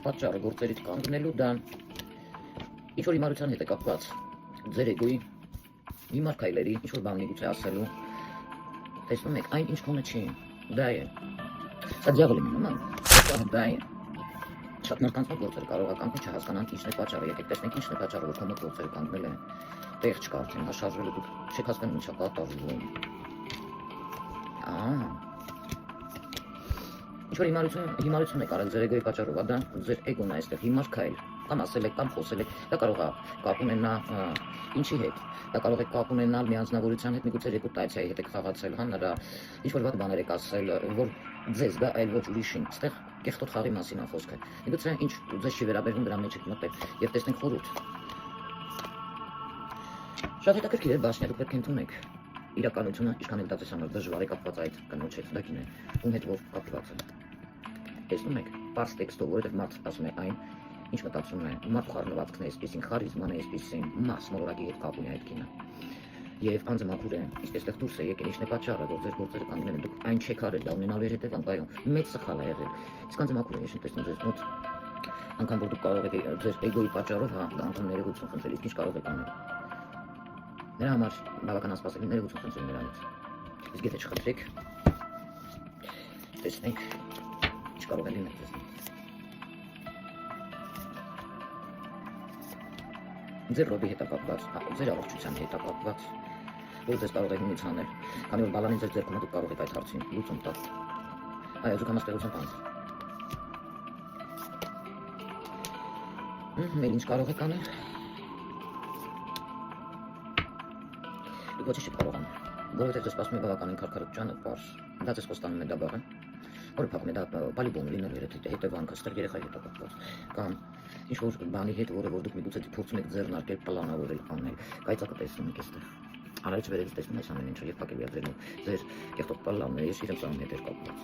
պատճառը գործերից կանգնելու դա ինչ-որ հիմարության հետ է կապված ձեր էգոյի հիմար քայլերի ինչ-որ բան միգուցե ասելու, տեսնում եք, այն ինչ քոնը չի, դա է, սա դյավոլի նման, դա է, շատ մարդկանց մոտ գործերը կարող է կանգնել չհասկանանք ինչն է պատճառը, եկեք տեսնենք ինչն է պատճառը, որ քո մոտ գործերը կանգնել են, տեղ չկա արդեն, հաշարժվելու դուք չեք հասկանում ինչա կատարվում, ինչ-որ հիմարություն եք արել ձեր էգոյի պատճառով, դա ձեր էգոն է այստեղ հիմար քայլ, կամ ասել եք, կամ խոսել եք, դա կարող է կապ ունենա ինչի հետ, դա կարող է կապ ունենալ միանձնավորության հետ, միգուցե ռեպուտացիայի հետ եք խաղացել, նրա ինչ-որ վատ բաներ եք ասել, որ ձեզ գա, այլ ոչ ուրիշին, այստեղ կեղտոտ խաղի մասին է խոսքը, միգուցե ինչ ձեզ չի վերաբերվում դրա մեջ եք մտել, եւ տեսնենք խորհուրդ։ Շատ հետաքրքիր է, բաշնյա, դուք պետք է ընդունեք իրականությունը, ինչքան էլ դա ձեզ համար դժվար է կապված այդ կնոջ հետ, դա կին է, ում հետ որ կապված է։ Տեսնում եք, պարզ տեքստով, որովհետև մարդ ասում է այն, ինչ մտածում է, մարդ խառնվածքն է այսպեսին, խարիզման է այսպեսին, մաս մոլորակի հետ կապ ունի այդ կինը։ Եվ անձը մաքուր է, իսկ այստեղ դուրս է եկել, ինչն է պատճառը, որ ձեր գործերը կանգնել են, դուք այն չեք արել, դա ունենալու էր հետևանք, այո, մեծ սխալ է եղել։ Իսկ անձը մաքուր է, ես տեսնում ձեզ մոտ, անգամ որ դուք կարող եք ձեր էգոյի պատճառով, անգամ ներողություն խնդրել, իսկ ինչ կարող եք անել։ Նրա համար բավական անսպասելի ներողություն խնդրել նրանից։ Իսկ եթե չխնդրեք, տեսնենք ինչ կարող է լինել ձեզ։ Ձեր ռոդի հետ է կապված, ձեր առողջության հետ է կապված, որ ձեզ կարող է հունից անել, քանի որ բալանին ձեր ձեռքում է, դուք կարող եք այդ հարցին լուծում տալ։ Այո, դուք համաստեղություն տանք։ Մեր ինչ կարող եք անել։ Դուք ոչինչ չեք կարող անել, որովհետև ձեզ սպասում է բավականին քարքարության պարզ, դա ձեզ խոստանում է դա բառը, որը փակում է դա պալիբոն լինելու հետևանքը, այստեղ երեխայի հետ է կապված, կամ ինչ-որ բանի հետ, որը որ դուք միգուցե փորձում եք ձեռնարկել, պլանավորել, անել, կայծակը տեսնում եք այստեղ, անալից վերևից տեսնում այս ամեն ինչը եւ փակելու է ձեր կեղտոտ պլանները, ես իրենց ամեն հետ կապված։